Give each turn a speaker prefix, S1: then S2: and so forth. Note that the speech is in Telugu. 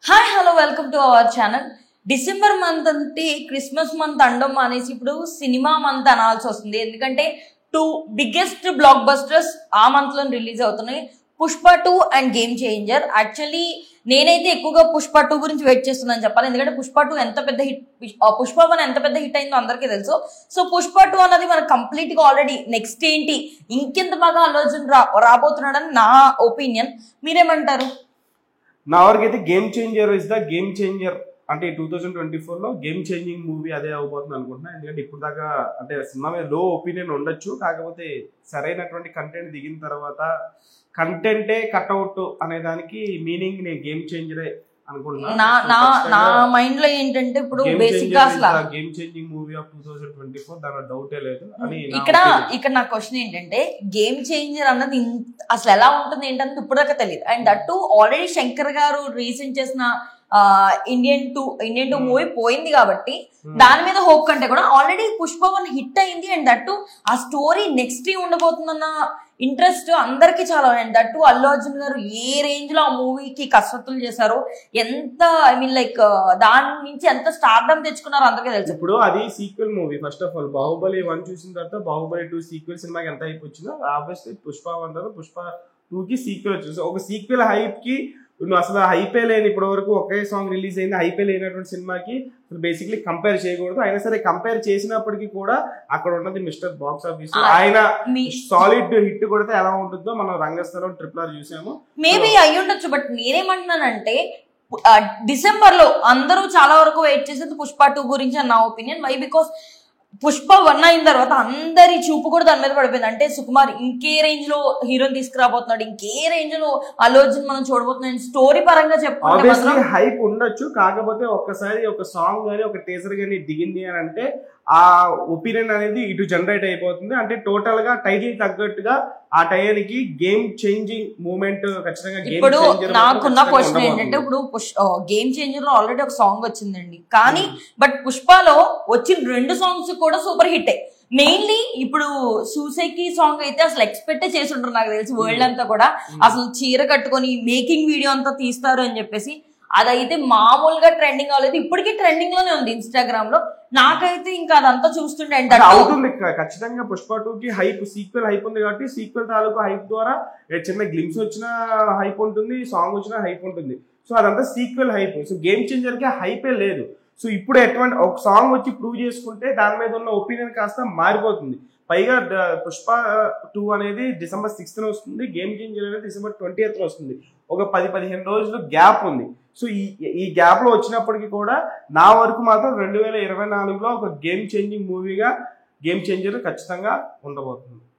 S1: Hi hello welcome to our channel. December month అంటే క్రిస్మస్ మంత్ అండం అనేసి ఇప్పుడు సినిమా మంత్ అనాల్సి వస్తుంది. ఎందుకంటే 2 బిగ్గెస్ట్ బ్లాక్ బస్టర్స్ ఆ మంత్ లో రిలీజ్ అవుతున్నాయి, Pushpa 2 and game changer. Actually నేనైతే ఎక్కువగా పుష్ప 2 గురించి వెయిట్ చేస్తున్నాను చెప్పాలి. ఎందుకంటే పుష్ప 2 ఎంత పెద్ద హిట్, పుష్ప 1 ఎంత పెద్ద హిట్ అయిందో అందరికీ తెలుసు. సో పుష్ప 2 అన్నది మనకు కంప్లీట్ గా ఆల్రెడీ నెక్స్ట్ ఏంటి ఇంకెంత బాగా ఆలోచన రాబోతున్నాడని నా ఒపీనియన్. మీరేమంటారు?
S2: నా వరకు అయితే game changer is the game changer. అంటే 2024లో గేమ్ చేంజింగ్ మూవీ అదే అవబోతుంది అనుకుంటున్నా. ఎందుకంటే ఇప్పుడు దాకా అంటే సినిమా మీద లో ఒపీనియన్ ఉండొచ్చు, కాకపోతే సరైనటువంటి కంటెంట్ దిగిన తర్వాత కంటెంటే కట్అవుట్ అనే దానికి మీనింగ్ నేను గేమ్ చేంజరే అనుకుంటున్నా.
S1: నా మైండ్ లో ఏంటంటే ఇప్పుడు బేసిక్ గా అసలు
S2: గేమ్ చేంజింగ్ మూవీ ఆఫ్ 2024 దాని డౌటే లేదు అని
S1: ఇక్కడ నా క్వశ్చన్ ఏంటంటే గేమ్ చేంజర్ అన్నది అసలు ఎలా ఉంటుంది ఏంటన్నది ఇప్పుడు దాకా తెలియదు. అండ్ దట్టు ఆల్రెడీ శంకర్ గారు రీసెంట్ చేసిన ఇండియన్ టూ మూవీ పోయింది కాబట్టి దాని మీద హోప్ కంటే కూడా ఆల్రెడీ పుష్ప 1 హిట్ అయింది. అండ్ దట్టు ఆ స్టోరీ నెక్స్ట్ ఉండబోతుందన్న ఇంట్రెస్ట్ అందరికి చాలా. అండ్ దట్టు అల్లు అర్జున్ గారు ఏ రేంజ్ లో ఆ మూవీకి కసరత్తులు చేశారో, ఎంత ఐ మీన్ లైక్ దాని నుంచి ఎంత స్టార్డమ్ తెచ్చుకున్నారో అందరికీ తెలుసు.
S2: ఇప్పుడు అది sequel movie. First of all Baahubali 1 చూసిన తర్వాత బాహుబలి 2 సీక్వెల్ సినిమాకి ఎంత హైప్ వచ్చిందో ఆబ్వియస్లీ పుష్ప 1 తర్వాత పుష్ప 2 కి సీక్వెల్ వచ్చింది. ఒక సీక్వెల్ హైప్ కి నువ్వు అసలు హైపే లేని ఇప్పటి వరకు ఒకే సాంగ్ రిలీజ్ అయింది, హైపే లేనటువంటి సినిమాకి అసలు బేసిక్లీ కంపేర్ చేయకూడదు. అయినా సరే కంపేర్ చేసినప్పటికీ కూడా అక్కడ ఉన్నది మిస్టర్ బాక్స్ ఆఫీస్. ఆయన సాలిడ్ హిట్ కొడితే ఎలా ఉంటుందో మనం రంగస్థలం RRR చూసాము.
S1: మేబీ అయ్యి ఉండొచ్చు. బట్ నేనేమంటున్నానంటే డిసెంబర్ లో అందరూ చాలా వరకు వెయిట్ చేసేది పుష్ప 2 గురించి అని నా ఒపీనియన్. వై బికాస్ పుష్ప 1 అయిన తర్వాత అందరి చూపు కూడా దాని మీద పడిపోయింది. అంటే సుకుమార్ ఇంకే రేంజ్ లో హీరోని తీసుకురాబోతున్నాడు, ఇంకే రేంజ్ లో అల్లు అర్జున్ మనం చూడబోతున్నాం. స్టోరీ పరంగా
S2: చెప్పుకుంటే హైప్ ఉండొచ్చు, కాకపోతే ఒక్కసారి ఒక సాంగ్ గానీ ఒక టీజర్ గానీ దిగింది అని అంటే ఆ ఒపీనియన్ అనేది ఇటు జనరేట్ అయిపోతుంది. అంటే టోటల్ గా టైటిల్ తగ్గట్టుగా ఆ టైంకి గేమ్ చేంజింగ్ మూమెంట్ ఖచ్చితంగా.
S1: ఇప్పుడు నాకున్న క్వశ్చన్ ఏంటంటే ఇప్పుడు గేమ్ చేంజర్ లో ఆల్రెడీ ఒక సాంగ్ వచ్చిందండి, కానీ బట్ పుష్పలో వచ్చిన 2 సాంగ్స్ కూడా సూపర్ హిట్. మెయిన్లీ ఇప్పుడు సూసైకి సాంగ్ అయితే అసలు ఎక్స్పెక్ట్ చేసి ఉంటారు నాకు తెలిసి వరల్డ్ అంతా కూడా. అసలు చీర కట్టుకొని మేకింగ్ వీడియో అంతా తీస్తారు అని చెప్పేసి అదైతే మామూలుగా ట్రెండింగ్ అవ్వలేదు. ఇప్పటికీ ట్రెండింగ్ లోనే ఉంది ఇన్స్టాగ్రామ్ లో. నాకైతే ఇంకా అదంతా చూస్తుంటే
S2: అవుతుంది. ఖచ్చితంగా పుష్ప 2 కి హైప్, సీక్వెల్ హైప్ ఉంది కాబట్టి సీక్వెల్ తాలూకు హైప్ ద్వారా చిన్న గ్లిమ్స్ వచ్చిన హైప్ ఉంటుంది, సాంగ్ వచ్చిన హైప్ ఉంటుంది. సో అదంతా sequel hype. So game changer కి హైపే లేదు. సో ఇప్పుడు ఎటువంటి ఒక సాంగ్ వచ్చి ప్రూవ్ చేసుకుంటే దాని మీద ఉన్న ఒపీనియన్ కాస్త మారిపోతుంది. పైగా పుష్ప 2 అనేది December 6th వస్తుంది, గేమ్ చేంజర్ అనేది December 20th వస్తుంది. ఒక 10-15 రోజులు గ్యాప్ ఉంది. సో ఈ గ్యాప్ లో వచ్చినప్పటికీ కూడా నా వరకు మాత్రం 2024లో ఒక గేమ్ చేంజింగ్ మూవీగా గేమ్ చేంజర్ ఖచ్చితంగా ఉండబోతుంది.